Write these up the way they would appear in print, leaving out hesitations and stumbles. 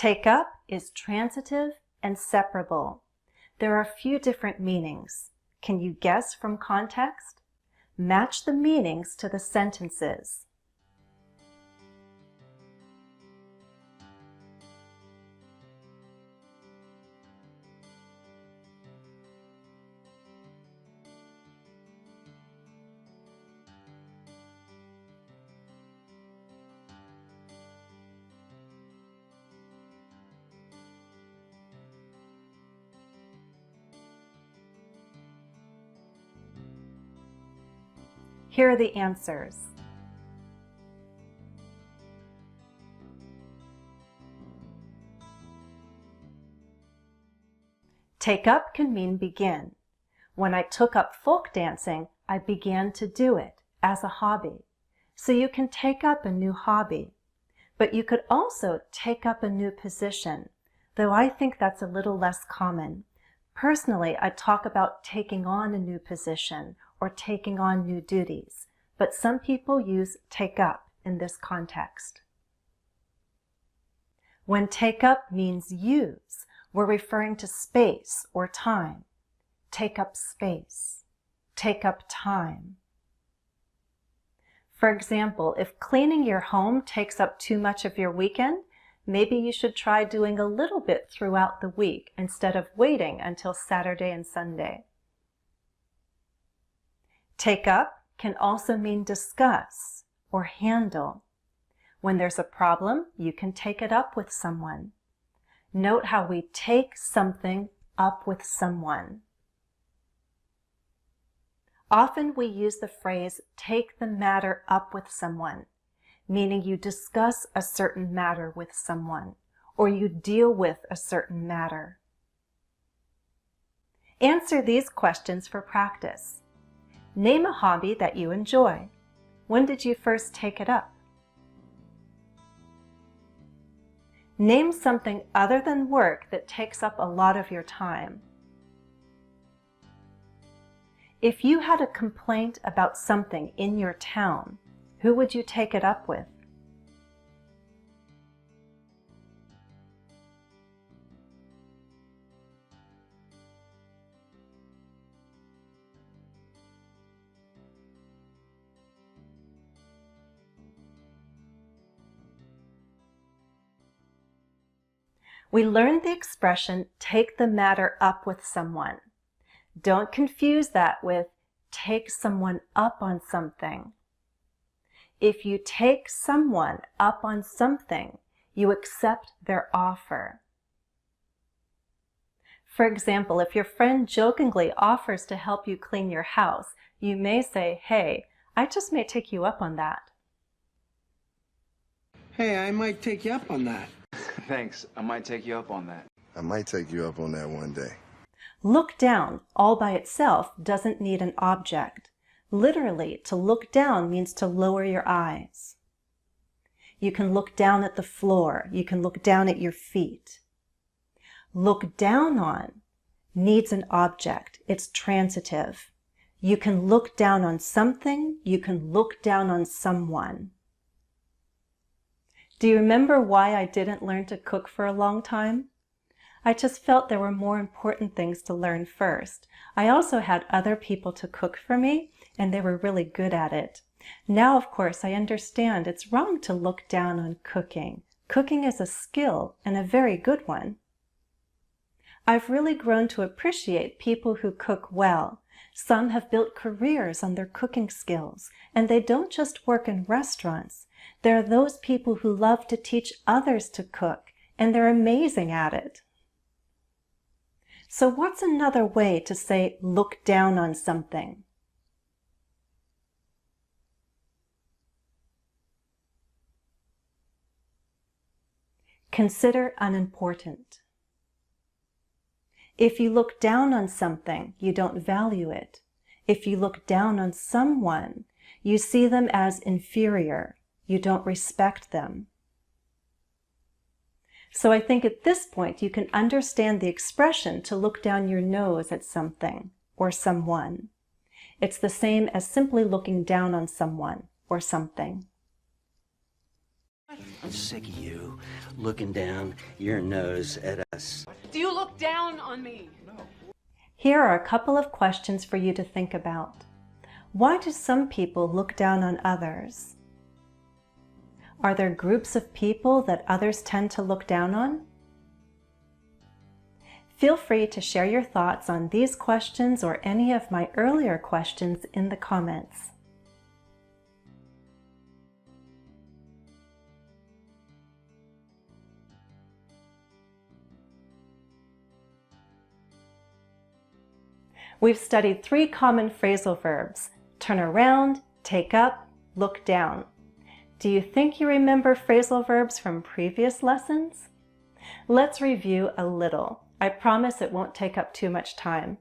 Take up is transitive and separable. There are a few different meanings. Can you guess from context? Match the meanings to the sentences. Here are the answers. Take up can mean begin. When I took up folk dancing, I began to do it as a hobby. So you can take up a new hobby. But you could also take up a new position, though I think that's a little less common. Personally, I talk about taking on a new position or taking on new duties, but some people use take up in this context. When take up means use, we're referring to space or time. Take up space. Take up time. For example, if cleaning your home takes up too much of your weekend, maybe you should try doing a little bit throughout the week instead of waiting until Saturday and Sunday. Take up can also mean discuss or handle. When there's a problem, you can take it up with someone. Note how we take something up with someone. Often we use the phrase take the matter up with someone, meaning you discuss a certain matter with someone, or you deal with a certain matter. Answer these questions for practice. Name a hobby that you enjoy. When did you first take it up? Name something other than work that takes up a lot of your time. If you had a complaint about something in your town, who would you take it up with? We learned the expression take the matter up with someone. Don't confuse that with take someone up on something. If you take someone up on something, you accept their offer. For example, if your friend jokingly offers to help you clean your house, you may say, "Hey, I just may take you up on that." Hey, I might take you up on that. Thanks. I might take you up on that. I might take you up on that one day. Look down all by itself doesn't need an object. Literally, to look down means to lower your eyes. You can look down at the floor. You can look down at your feet. Look down on needs an object. It's transitive. You can look down on something. You can look down on someone. Do you remember why I didn't learn to cook for a long time? I just felt there were more important things to learn first. I also had other people to cook for me, and they were really good at it. Now, of course, I understand it's wrong to look down on cooking. Cooking is a skill, and a very good one. I've really grown to appreciate people who cook well. Some have built careers on their cooking skills, and they don't just work in restaurants. There are those people who love to teach others to cook, and they're amazing at it. So what's another way to say look down on something? Consider unimportant. If you look down on something, you don't value it. If you look down on someone, you see them as inferior. You don't respect them. So I think at this point you can understand the expression to look down your nose at something or someone. It's the same as simply looking down on someone or something. I'm sick of you looking down your nose at us. Do you look down on me? Here are a couple of questions for you to think about. Why do some people look down on others? Are there groups of people that others tend to look down on? Feel free to share your thoughts on these questions or any of my earlier questions in the comments. We've studied 3 common phrasal verbs: turn around, take up, look down. Do you think you remember phrasal verbs from previous lessons? Let's review a little. I promise it won't take up too much time.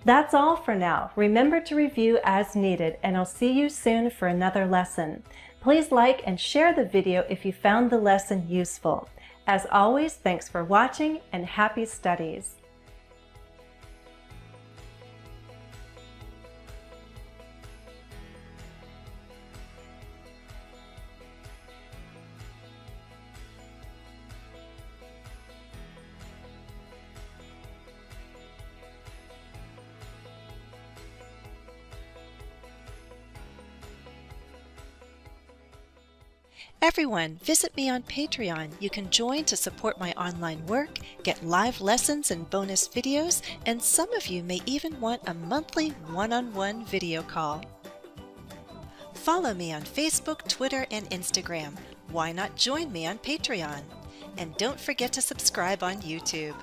That's all for now. Remember to review as needed, and I'll see you soon for another lesson. Please like and share the video if you found the lesson useful. As always, thanks for watching and happy studies. Everyone, visit me on Patreon. You can join to support my online work, get live lessons and bonus videos, and some of you may even want a monthly one-on-one video call. Follow me on Facebook, Twitter, and Instagram. Why not join me on Patreon? And don't forget to subscribe on YouTube.